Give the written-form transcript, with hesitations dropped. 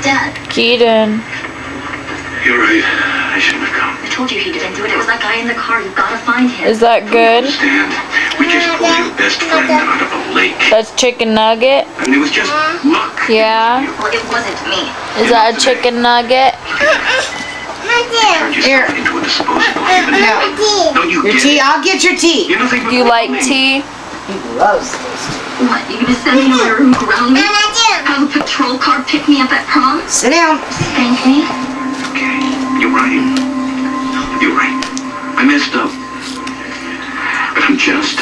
Dad. Keaden. You're right. I shouldn't have come. I told you he didn't do it. It was that guy in the car. You gotta find him. Is that good? Understand? We just pulled your best friend out of a lake. That's chicken nugget. And it was just luck. Yeah. Well, it wasn't me. Is that a chicken nugget? Turned Here. yourself into a disposable human. No. Don't you Your get tea. it? I'll get your tea. You're nothing but Do you like me. tea? He loves this. What, you gonna send me to my room, ground me? Have a patrol car pick me up at prom? Sit down. Spank me? Okay. You're right. You're right. I messed up. But I'm just